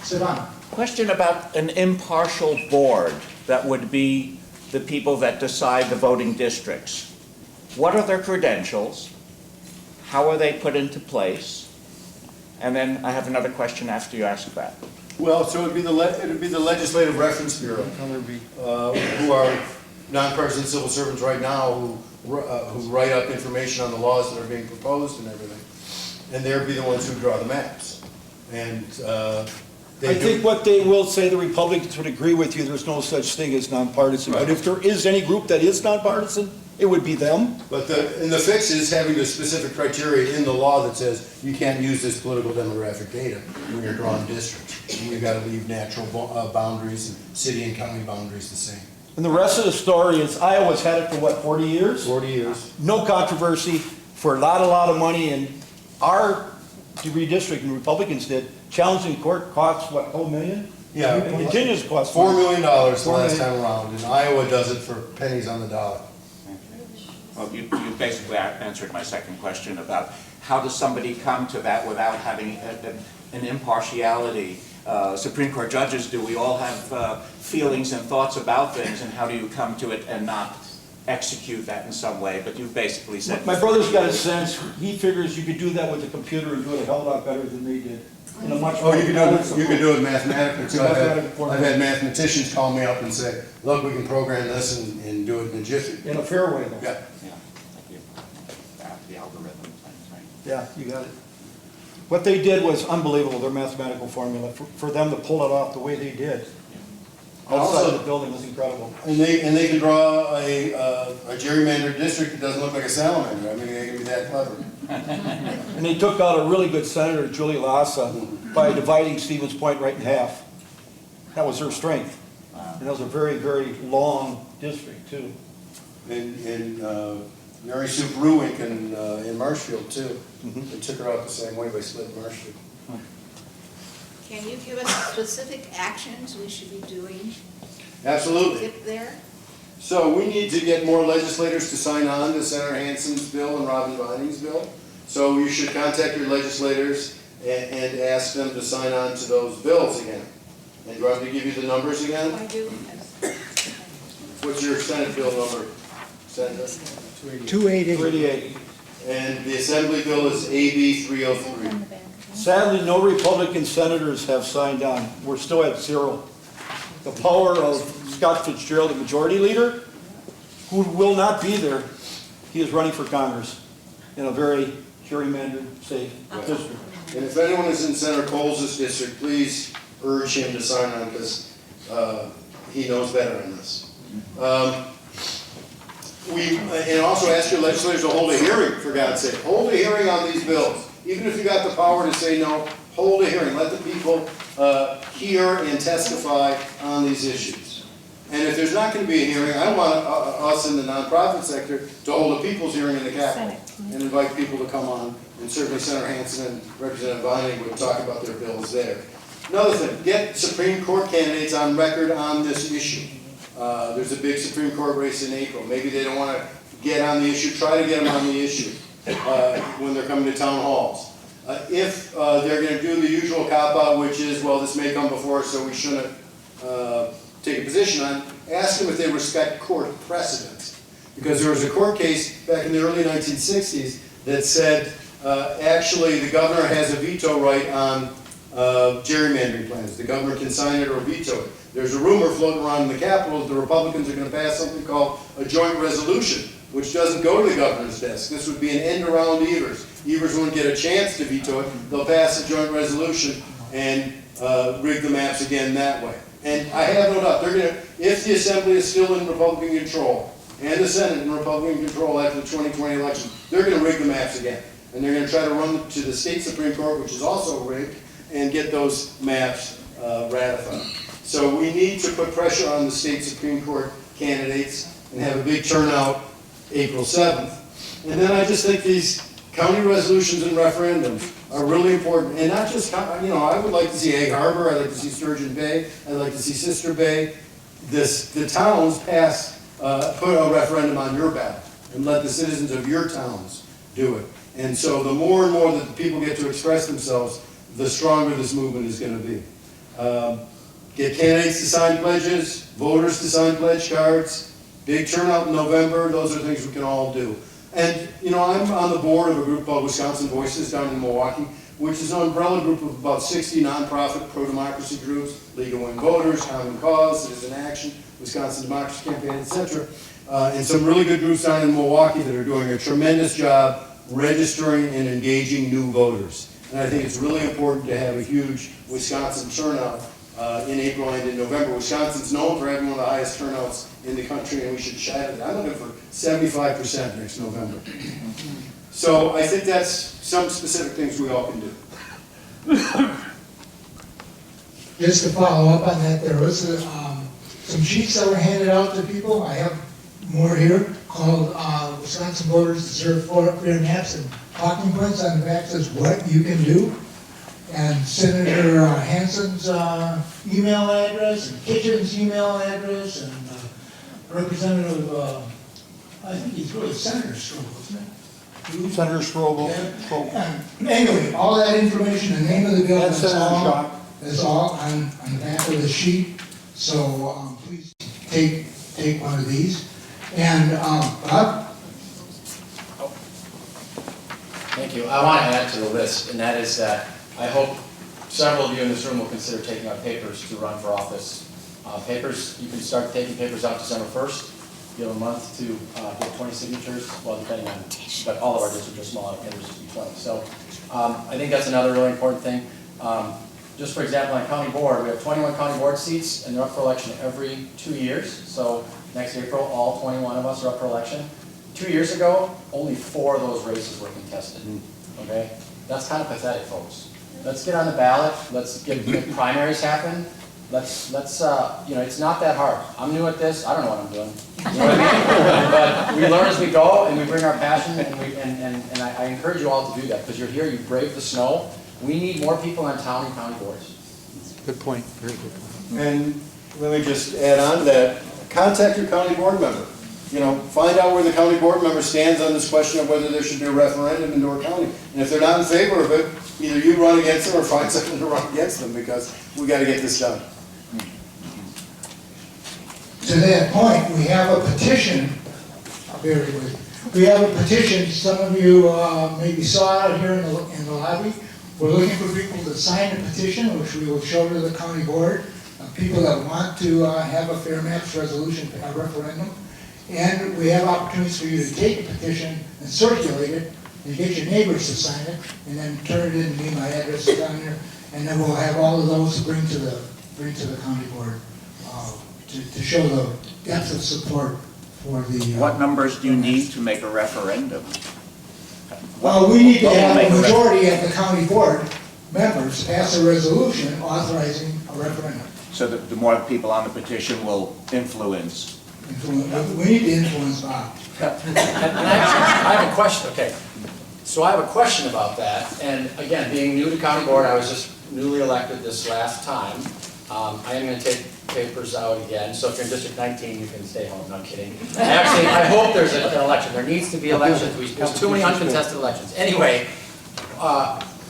Sivan? Question about an impartial board that would be the people that decide the voting districts. What are their credentials? How are they put into place? And then I have another question after you ask that. Well, so it'd be the Legislative Reference Bureau, who are nonpartisan civil servants right now who write up information on the laws that are being proposed and everything. And they'd be the ones who draw the maps. And I think what they will say, the Republicans would agree with you, there's no such thing as nonpartisan. But if there is any group that is nonpartisan, it would be them. But the fix is having the specific criteria in the law that says you can't use this political demographic data when you're drawing districts. And you've got to leave natural boundaries and city and county boundaries the same. And the rest of the story is Iowa's had it for what, 40 years? 40 years. No controversy, for a lot of money, and our redistricting, Republicans did, challenging court costs, what, $2 million? Yeah. It continues to cost $4 million the $4 last million. time around, and Iowa does it for pennies on the dollar. Well, you basically answered my second question about how does somebody come to that without having an impartiality? Supreme Court judges, do we all have feelings and thoughts about things, and how do you come to it and not execute that in some way? But you've basically said... My brother's got a sense, he figures you could do that with a computer and do it a hell of a lot better than they did. In a much Oh, you can more do it mathematically. So Mathematical I've had mathematicians call me up and say, look, we can program this and do it in a jiffy. in a fair way, though. Yeah. The algorithm, right? Yeah, you got it. What they did was unbelievable, their mathematical formula, for them to pull it off the way they did. Outside Also- of the building was incredible. And they can draw a gerrymandered district that doesn't look like a salamander. I mean, they can be that clever. And they took out a really good senator, Julie Lassa, by dividing Stevens Point right in half. That was her strength. And that was a very, very long district, too. And Mary Sue Bruwink in Marshfield, too. They took her out the same way by splitting Marshfield. Can you give us specific actions we should be doing to Absolutely. get there? So we need to get more legislators to sign on to Senator Hansen's bill and Robin Vining's bill. So you should contact your legislators and ask them to sign on to those bills again. And do you want me to give you the numbers again? I do. What's your Senate bill number, Senator? 38. And the Assembly bill is AB 303. Sadly, no Republican senators have signed on. We're still at 0. The power of Scott Fitzgerald, the majority leader, who will not be there, he is running for Congress in a very gerrymandered, safe district. And if anyone is in Senator Coles' district, please urge him to sign on because he knows better on this. And also ask your legislators to hold a hearing, for God's sake. Hold a hearing on these bills. Even if you got the power to say no, hold a hearing. Let the people hear and testify on these issues. And if there's not going to be a hearing, I want us in the nonprofit sector to hold a people's hearing in the Capitol and invite people to come on. And certainly Senator Hansen and Representative Vining would talk about their bills there. Another thing, get Supreme Court candidates on record on this issue. There's a big Supreme Court race in April. Maybe they don't want to get on the issue. Try to get them on the issue when they're coming to town halls. If they're going to do the usual cop-out, which is, well, this may come before us, so we shouldn't take a position on, ask them if they respect court precedents. Because there was a court case back in the early 1960s that said, actually, the governor has a veto right on gerrymandering plans. The governor can sign it or veto it. There's a rumor floating around in the Capitol that the Republicans are going to pass something called a joint resolution, which doesn't go to the governor's desk. This would be an end around Evers. Evers wouldn't get a chance to veto it. They'll pass a joint resolution and rig the maps again that way. And I have no doubt, they're going to, if the Assembly is still in Republican control, and the Senate in Republican control after the 2020 election, they're going to rig the maps again. And they're going to try to run to the state Supreme Court, which is also rigged, and get those maps ratified. So we need to put pressure on the state Supreme Court candidates and have a big turnout April 7th. And then I just think these county resolutions and referendums are really important. And not just, I would like to see Egg Harbor, I'd like to see Sturgeon Bay, I'd like to see Sister Bay. The towns pass, put a referendum on your ballot and let the citizens of your towns do it. And so the more and more that the people get to express themselves, the stronger this movement is going to be. Get candidates to sign pledges, voters to sign pledge cards, big turnout in November, those are things we can all do. And, I'm on the board of a group called Wisconsin Voices down in Milwaukee, which is an umbrella group of about 60 nonprofit pro-democracy groups, League of Women Voters, Common Cause, Citizen Action, Wisconsin Democracy Campaign, etc. And some really good groups down in Milwaukee that are doing a tremendous job registering and engaging new voters. And I think it's really important to have a huge Wisconsin turnout in April and in November. Wisconsin's known for having one of the highest turnouts in the country, and we should shatter that. I'm looking for 75% next November. So I think that's some specific things we all can do. Just to follow up on that, there was some sheets that were handed out to people. I have more here called Wisconsin Voters Deserve Fair Maps, and talking points on the back says what you can do. And Senator Hansen's email address, and Kitchen's email address, and Representative, I think he's really Senator Strobel, isn't it? Senator Strobel. Yeah. Anyway, all that information, the name of the bill, that's all on the back of the sheet. So please take one of these. And Bob? Thank you. I want to add to the list, and that is that I hope several of you in this room will consider taking out papers to run for office. Papers, you can start taking papers out December 1st. You have a month to get 20 signatures, well, depending on, but all of our districts are small, papers just be 20. So I think that's another really important thing. Just for example, on county board, we have 21 county board seats, and they're up for election every 2 years. So next April, all 21 of us are up for election. 2 years ago, only 4 of those races were contested. Okay, that's kind of pathetic, folks. Let's get on the ballot. Let's make primaries happen. Let's it's not that hard. I'm new at this. I don't know what I'm doing. You know what I mean? But we learn as we go, and we bring our passion, and I encourage you all to do that, because you're here, you brave the snow. We need more people on town and county boards. Good point, very good point. And let me just add on to that, contact your county board member. Find out where the county board member stands on this question of whether there should be a referendum in Door County. And if they're not in favor of it, either you run against them or find someone to run against them, because we got to get this done. To that point, we have a petition. Bear with me. We have a petition. Some of you maybe saw out here in the lobby. We're looking for people to sign the petition, which we will show to the county board. People that want to have a fair maps resolution, a referendum. And we have opportunities for you to take a petition and circulate it, and get your neighbors to sign it, and then turn it in to me. My address is down there, and then we'll have all of those to bring to the county board to show the depth of support for the. What numbers do you need to make a referendum? Well, we need to have a majority of the county board members pass a resolution authorizing a referendum. So that the more people on the petition will influence. We need to influence Bob. And actually, I have a question. Okay, so I have a question about that. And again, being new to county board, I was just newly elected this last time. I am going to take papers out again. So if you're in District 19, you can stay home. No, I'm kidding. Actually, I hope there's an election. There needs to be elections. There's too many uncontested elections. Anyway,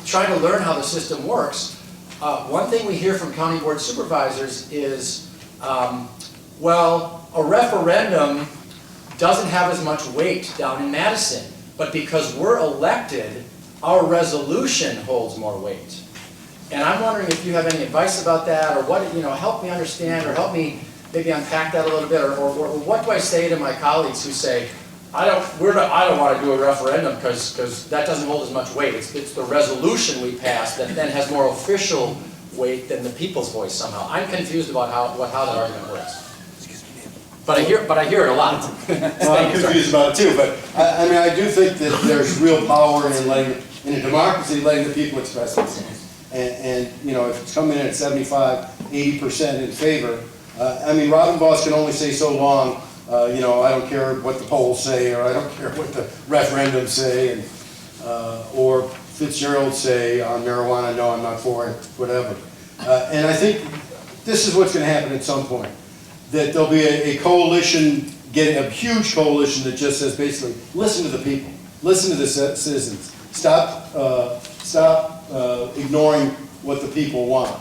trying to learn how the system works. One thing we hear from county board supervisors is, well, a referendum doesn't have as much weight down in Madison, but because we're elected, our resolution holds more weight. And I'm wondering if you have any advice about that, or what, help me understand, or help me maybe unpack that a little bit, or what do I say to my colleagues who say, I don't want to do a referendum because that doesn't hold as much weight. It's the resolution we pass that then has more official weight than the people's voice somehow. I'm confused about how that argument works. But I hear it a lot. Well, I'm confused about it too, but I do think that there's real power in a democracy, letting the people express themselves. And if it's coming in at 75, 80% in favor, Robin Boss can only say so long, I don't care what the polls say, or I don't care what the referendums say, and, or Fitzgerald say on marijuana, no, I'm not for it, whatever. And I think this is what's going to happen at some point, that there'll be a coalition, a huge coalition that just says basically, listen to the people, listen to the citizens, stop ignoring what the people want,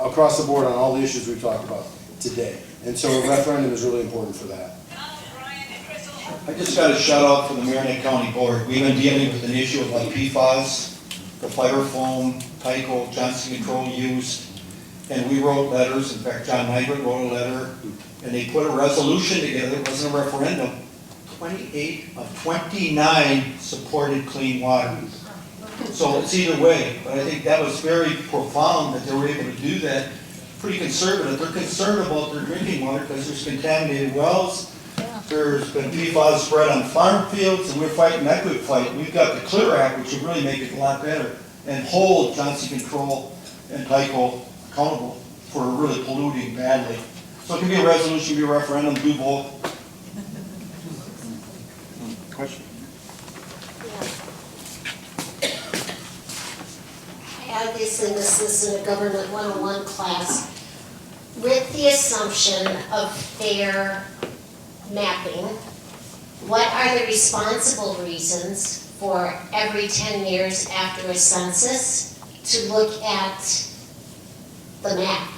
across the board on all the issues we've talked about today. And so a referendum is really important for that. I just got a shout out for the Marion County Board. We've been dealing with an issue of like PFAS, the fire foam, Tyco, Johnson Control used, and we wrote letters. In fact, John Nygren wrote a letter, and they put a resolution together. It wasn't a referendum. 28 of 29 supported clean water. So it's either way, but I think that was very profound that they were able to do that. Pretty conservative. They're concerned about their drinking water because there's contaminated wells. There's been PFAS spread on farm fields, and we're fighting that good fight. We've got the Clear Act, which will really make it a lot better and hold Johnson Control and Tyco accountable for really polluting badly. So it can be a resolution, be a referendum, do both. Question? Obviously, this is in a Government 101 class. With the assumption of fair mapping, what are the responsible reasons for every 10 years after a census to look at the map?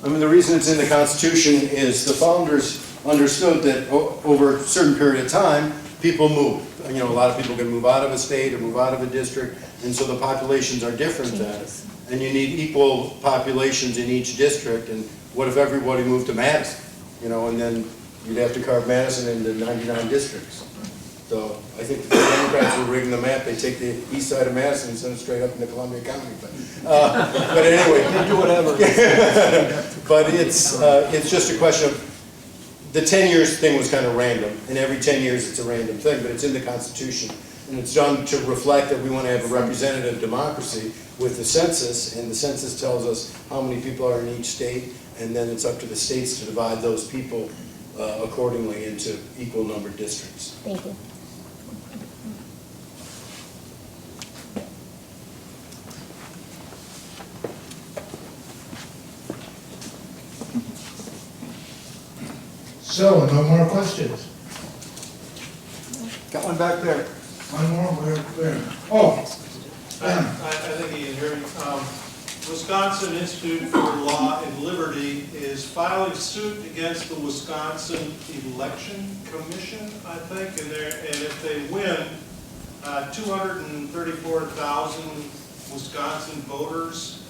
The reason it's in the Constitution is the founders understood that over a certain period of time, people move. A lot of people can move out of a state or move out of a district, and so the populations are different then. And you need equal populations in each district, and what if everybody moved to Madison? And then you'd have to carve Madison into 99 districts. So I think if the Democrats were rigging the map, they take the east side of Madison and send it straight up into Columbia County. But anyway. They do whatever. But it's just a question of, the 10 years thing was kind of random, and every 10 years it's a random thing, but it's in the Constitution. And it's done to reflect that we want to have a representative democracy with the census, and the census tells us how many people are in each state, and then it's up to the states to divide those people accordingly into equal numbered districts. Thank you. So, no more questions? Got one back there. One more, where? Oh, I think you can hear me. Wisconsin Institute for Law and Liberty is filing suit against the Wisconsin Election Commission, I think, and if they win, 234,000 Wisconsin voters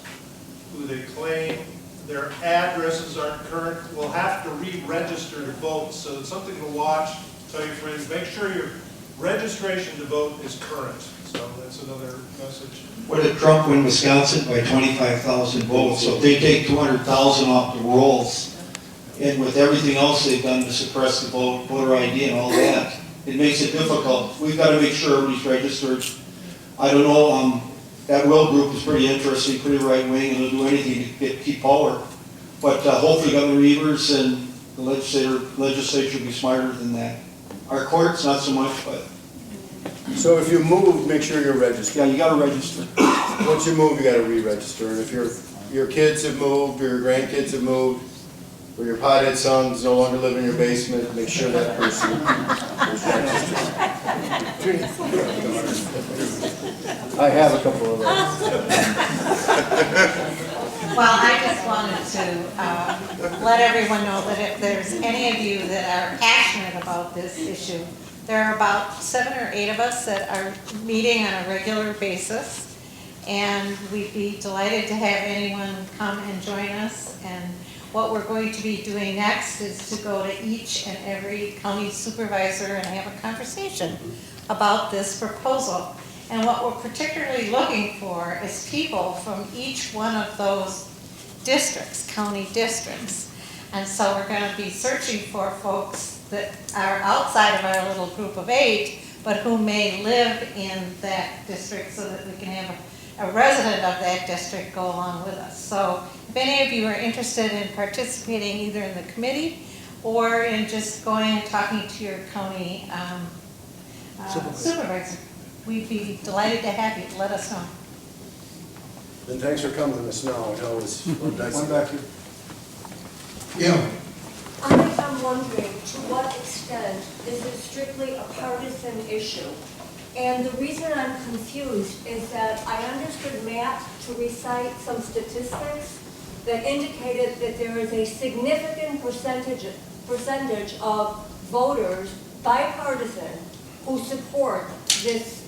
who they claim their addresses aren't current will have to re-register to vote. So it's something to watch. Tell your friends, make sure your registration to vote is current. So that's another message. What did Trump win Wisconsin? By 25,000 votes. So if they take 200,000 off the rolls, and with everything else they've done to suppress the vote, voter ID and all that, it makes it difficult. We've got to make sure everybody's registered. I don't know, that Will group is pretty interesting, pretty right-wing, and they'll do anything to keep power. But hopefully Governor Evers and the legislature will be smarter than that. Our courts, not so much, but. So if you move, make sure you're registered. Yeah, you got to register. Once you move, you got to re-register. And if your kids have moved, or your grandkids have moved, or your pothead sons no longer live in your basement, make sure that person is registered. I have a couple of those. Well, I just wanted to let everyone know that if there's any of you that are passionate about this issue, There are about 7 or 8 of us that are meeting on a regular basis, and we'd be delighted to have anyone come and join us. And what we're going to be doing next is to go to each and every county supervisor and have a conversation about this proposal. And what we're particularly looking for is people from each one of those districts, county districts. And so we're going to be searching for folks that are outside of our little group of 8, but who may live in that district, so that we can have a resident of that district go along with us. So if any of you are interested in participating either in the committee or in just going and talking to your county supervisor, we'd be delighted to have you. Let us know. And thanks for coming in the snow, I know it's nice. One back here. Yeah. I'm wondering to what extent this is strictly a partisan issue. And the reason I'm confused is that I understood Matt to recite some statistics that indicated that there is a significant percentage of voters, bipartisan, who support this,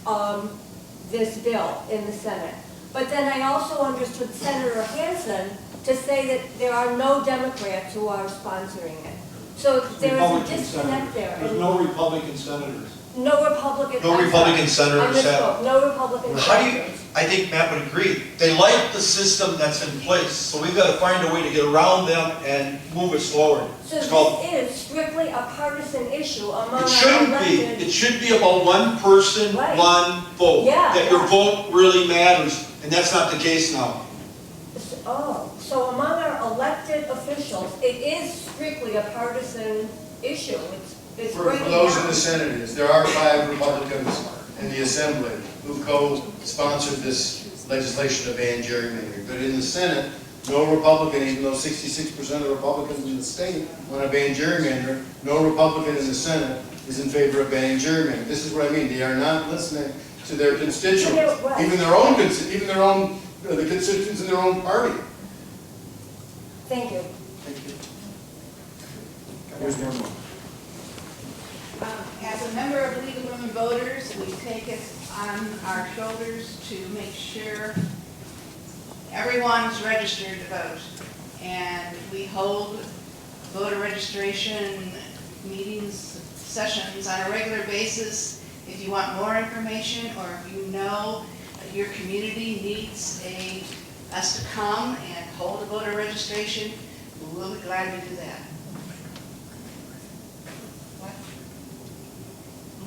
this bill in the Senate. But then I also understood Senator Hansen to say that there are no Democrats who are sponsoring it. So there is a disconnect there. There's no Republican senators. No Republican. No Republican senators have. No Republican How do you, senators. I think Matt would agree, they like the system that's in place, so we've got to find a way to get around them and move us forward. So It's called, this is strictly a partisan issue among our it shouldn't be, elected. it should be about one person, Right. one vote. Yeah, That your yeah. vote really matters, and that's not the case now. Oh, so among our elected officials, it is strictly a partisan issue. It's For breaking those in down. the Senate, is there are 5 Republicans in the Assembly who co-sponsored this legislation to ban gerrymandering. But in the Senate, no Republican, even though 66% of the Republicans in the state want to ban gerrymandering, no Republican in the Senate is in favor of banning gerrymandering. This is what I mean. They are not listening to their constituents, Right. even the constituents in their own party. Thank you. Here's one more. As a member of League of Women Voters, we take it on our shoulders to make sure everyone's registered to vote. And we hold voter registration meetings, sessions on a regular basis. If you want more information, or if you know that your community needs us to come and hold a voter registration, we'll be glad to do that.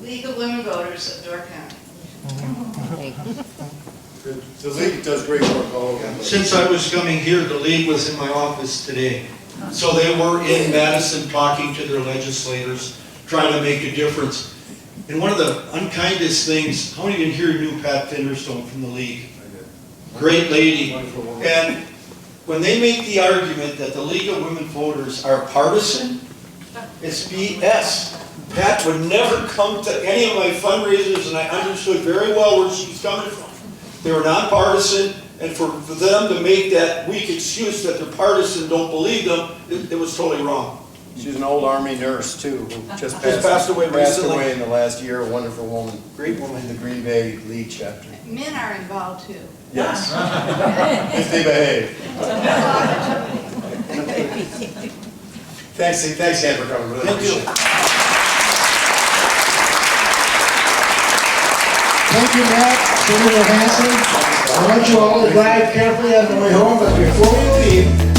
League of Women Voters of Door County. The league does great work all over. Since I was coming here, the league was in my office today. So they were in Madison talking to their legislators, trying to make a difference. And one of the unkindest things, how many of you here knew Pat Finderstone from the league? Great lady. And when they make the argument that the League of Women Voters are partisan, it's BS. Pat would never come to any of my fundraisers, and I understood very well where she was coming from. They were nonpartisan, and for them to make that weak excuse that they're partisan, don't believe them, it was totally wrong. She's an old Army nurse too, who just passed away recently. in the last year, a wonderful woman. Great woman. In the Green Bay League chapter. Men are involved too. Yes. If they behave. Thanks, Dan, for coming. Really Thank you. appreciate it. Thank you, Matt, Senator Hansen. I want you all to drive carefully on the way home, but before you leave,